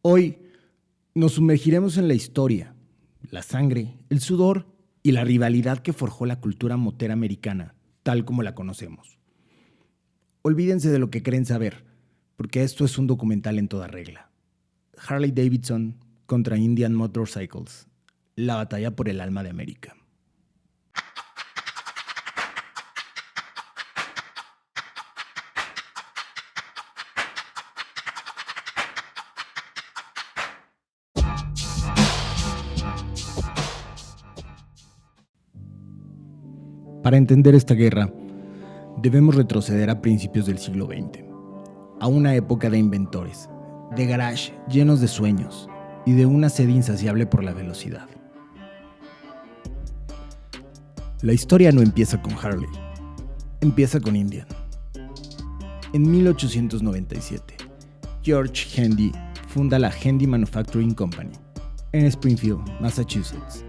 Hoy nos sumergiremos en la historia, la sangre, el sudor y la rivalidad que forjó la cultura motera americana, tal como la conocemos. Olvídense de lo que creen saber, porque esto es un documental en toda regla. Harley Davidson contra Indian Motorcycles, la batalla por el alma de América. Para entender esta guerra, debemos retroceder a principios del siglo XX, a una época de inventores, de garage llenos de sueños y de una sed insaciable por la velocidad. La historia no empieza con Harley, empieza con Indian. En 1897, George Handy funda la Handy Manufacturing Company en Springfield, Massachusetts.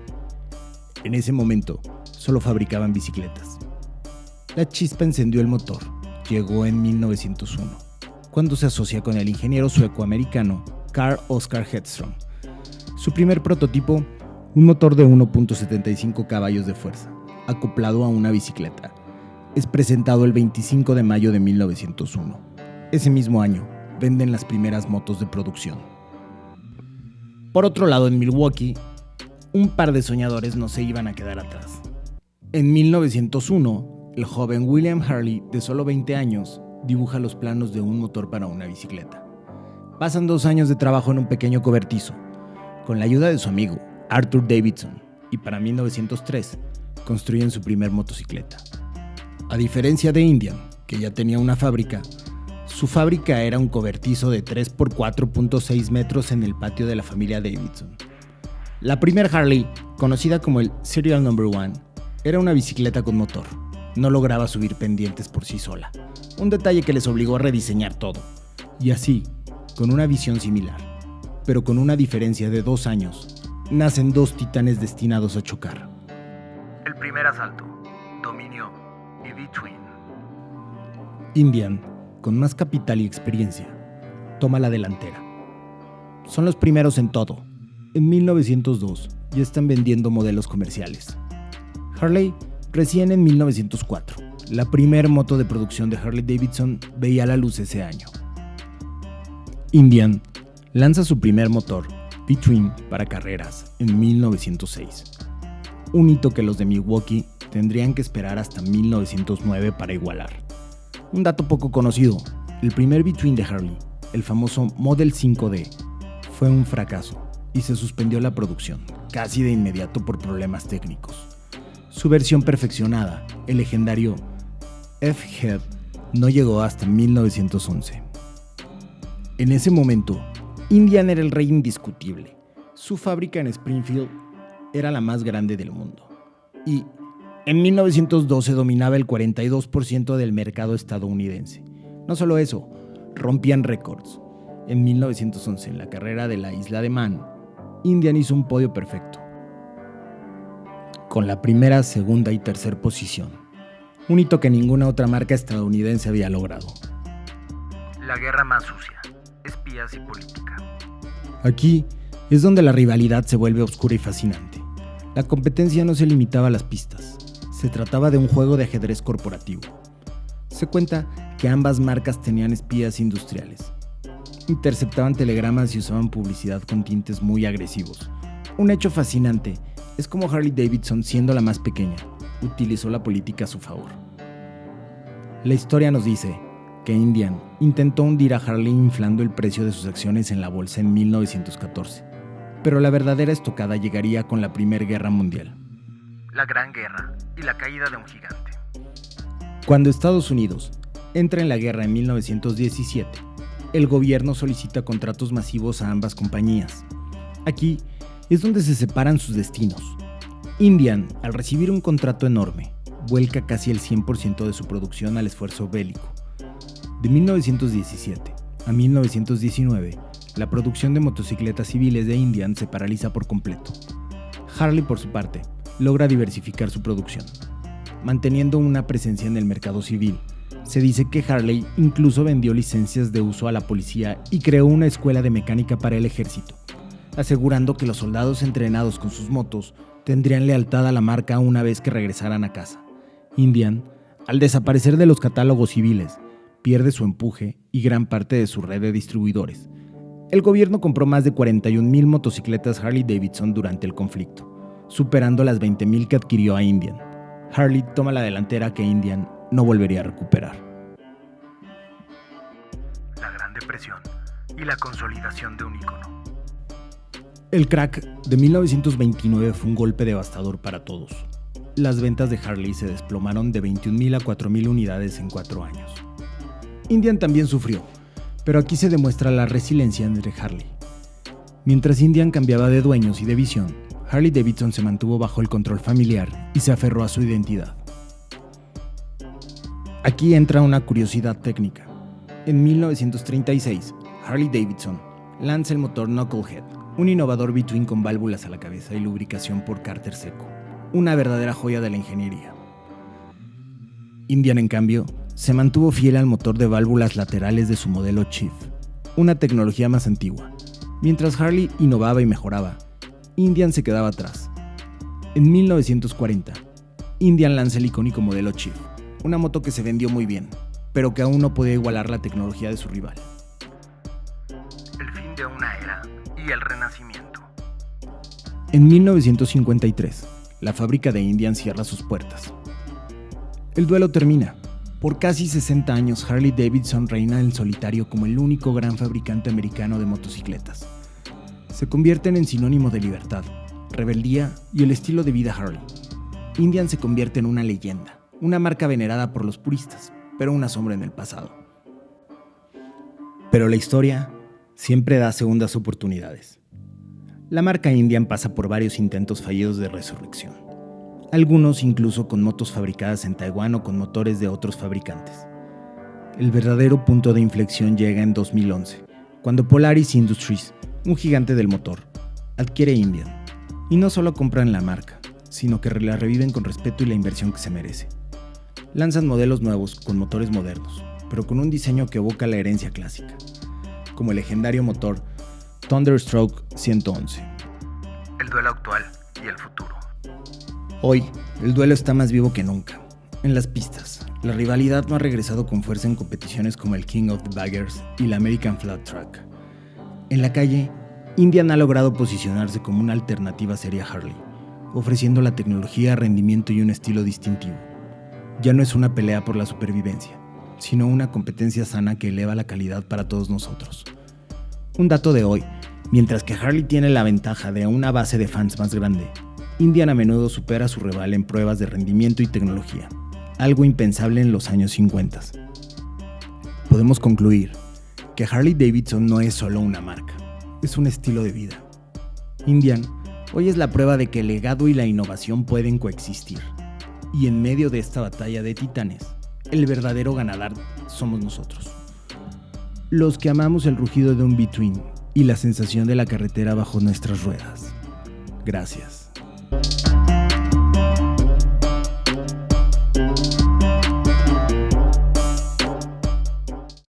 En ese momento, solo fabricaban bicicletas. La chispa encendió el motor. Llegó en 1901, cuando se asocia con el ingeniero sueco-americano Carl Oskar Hedström. Su primer prototipo, un motor de 1.75 caballos de fuerza, acoplado a una bicicleta, es presentado el 25 de mayo de 1901. Ese mismo año, venden las primeras motos de producción. Por otro lado, en Milwaukee, un par de soñadores no se iban a quedar atrás. En 1901, el joven William Harley, de solo 20 años, dibuja los planos de un motor para una bicicleta. Pasan 2 años de trabajo en un pequeño cobertizo. Con la ayuda de su amigo, Arthur Davidson, y para 1903, construyen su primer motocicleta. A diferencia de Indian, que ya tenía una fábrica, su fábrica era un cobertizo de 3 por 4.6 metros en el patio de la familia Davidson. La primer Harley, conocida como el Serial No. 1, era una bicicleta con motor. No lograba subir pendientes por sí sola, un detalle que les obligó a rediseñar todo. Y así, con una visión similar, pero con una diferencia de 2 años, nacen 2 titanes destinados a chocar. El primer asalto, Dominio y Between. Indian, con más capital y experiencia, toma la delantera. Son los primeros en todo. En 1902 ya están vendiendo modelos comerciales. Harley recién en 1904. La primer moto de producción de Harley Davidson veía la luz ese año. Indian lanza su primer motor, Between, para carreras en 1906. Un hito que los de Milwaukee tendrían que esperar hasta 1909 para igualar. Un dato poco conocido, el primer Between de Harley, el famoso Model 5D, fue un fracaso y se suspendió la producción, casi de inmediato por problemas técnicos. Su versión perfeccionada, el legendario F-Head, no llegó hasta 1911. En ese momento, Indian era el rey indiscutible. Su fábrica en Springfield era la más grande del mundo. Y en 1912 dominaba el 42% del mercado estadounidense. No solo eso, rompían récords. En 1911, en la carrera de la Isla de Man, Indian hizo un podio perfecto, con la primera, segunda y tercera posición, un hito que ninguna otra marca estadounidense había logrado. La guerra más sucia, espías y política. Aquí es donde la rivalidad se vuelve oscura y fascinante. La competencia no se limitaba a las pistas, se trataba de un juego de ajedrez corporativo. Se cuenta que ambas marcas tenían espías industriales. Interceptaban telegramas y usaban publicidad con tintes muy agresivos. Un hecho fascinante es como Harley Davidson, siendo la más pequeña, utilizó la política a su favor. La historia nos dice que Indian intentó hundir a Harley inflando el precio de sus acciones en la bolsa en 1914, pero la verdadera estocada llegaría con la Primera Guerra Mundial. La Gran Guerra y la caída de un gigante. Cuando Estados Unidos entra en la guerra en 1917, el gobierno solicita contratos masivos a ambas compañías. Aquí es donde se separan sus destinos. Indian, al recibir un contrato enorme, vuelca casi el 100% de su producción al esfuerzo bélico. De 1917 a 1919, la producción de motocicletas civiles de Indian se paraliza por completo. Harley, por su parte, logra diversificar su producción, manteniendo una presencia en el mercado civil, Se dice que Harley incluso vendió licencias de uso a la policía y creó una escuela de mecánica para el ejército, asegurando que los soldados entrenados con sus motos tendrían lealtad a la marca una vez que regresaran a casa. Indian, al desaparecer de los catálogos civiles, pierde su empuje y gran parte de su red de distribuidores. El gobierno compró más de 41,000 motocicletas Harley Davidson durante el conflicto, superando las 20,000 que adquirió a Indian. Harley toma la delantera que Indian no volvería a recuperar. La Gran Depresión y la consolidación de un ícono. El crack de 1929 fue un golpe devastador para todos. Las ventas de Harley se desplomaron de 21,000 a 4,000 unidades en 4 años. Indian también sufrió, pero aquí se demuestra la resiliencia de Harley. Mientras Indian cambiaba de dueños y de visión, Harley Davidson se mantuvo bajo el control familiar y se aferró a su identidad. Aquí entra una curiosidad técnica. En 1936, Harley Davidson lanza el motor Knucklehead, un innovador between con válvulas a la cabeza y lubricación por cárter seco, una verdadera joya de la ingeniería. Indian, en cambio, se mantuvo fiel al motor de válvulas laterales de su modelo Chief, una tecnología más antigua. Mientras Harley innovaba y mejoraba, Indian se quedaba atrás. En 1940, Indian lanza el icónico modelo Chief, una moto que se vendió muy bien, pero que aún no podía igualar la tecnología de su rival. El fin de una era y el renacimiento. En 1953, la fábrica de Indian cierra sus puertas. El duelo termina. Por casi 60 años, Harley Davidson reina en solitario como el único gran fabricante americano de motocicletas. Se convierten en sinónimo de libertad, rebeldía y el estilo de vida Harley. Indian se convierte en una leyenda, una marca venerada por los puristas, pero una sombra en el pasado. Pero la historia siempre da segundas oportunidades. La marca Indian pasa por varios intentos fallidos de resurrección, algunos incluso con motos fabricadas en Taiwán o con motores de otros fabricantes. El verdadero punto de inflexión llega en 2011, cuando Polaris Industries, un gigante del motor, adquiere Indian. Y no solo compran la marca, sino que la reviven con respeto y la inversión que se merece. Lanzan modelos nuevos con motores modernos, pero con un diseño que evoca la herencia clásica, como el legendario motor Thunderstroke 111. El duelo actual y el futuro. Hoy, el duelo está más vivo que nunca. En las pistas, la rivalidad no ha regresado con fuerza en competiciones como el King of the Baggers y la American Flat Track. En la calle, Indian ha logrado posicionarse como una alternativa seria a Harley, ofreciendo la tecnología, rendimiento y un estilo distintivo. Ya no es una pelea por la supervivencia, sino una competencia sana que eleva la calidad para todos nosotros. Un dato de hoy: mientras que Harley tiene la ventaja de una base de fans más grande, Indian a menudo supera a su rival en pruebas de rendimiento y tecnología, algo impensable en los años 50. Podemos concluir que Harley Davidson no es solo una marca, es un estilo de vida. Indian hoy es la prueba de que el legado y la innovación pueden coexistir. Y en medio de esta batalla de titanes, el verdadero ganador somos nosotros. Los que amamos el rugido de un between y la sensación de la carretera bajo nuestras ruedas. Gracias.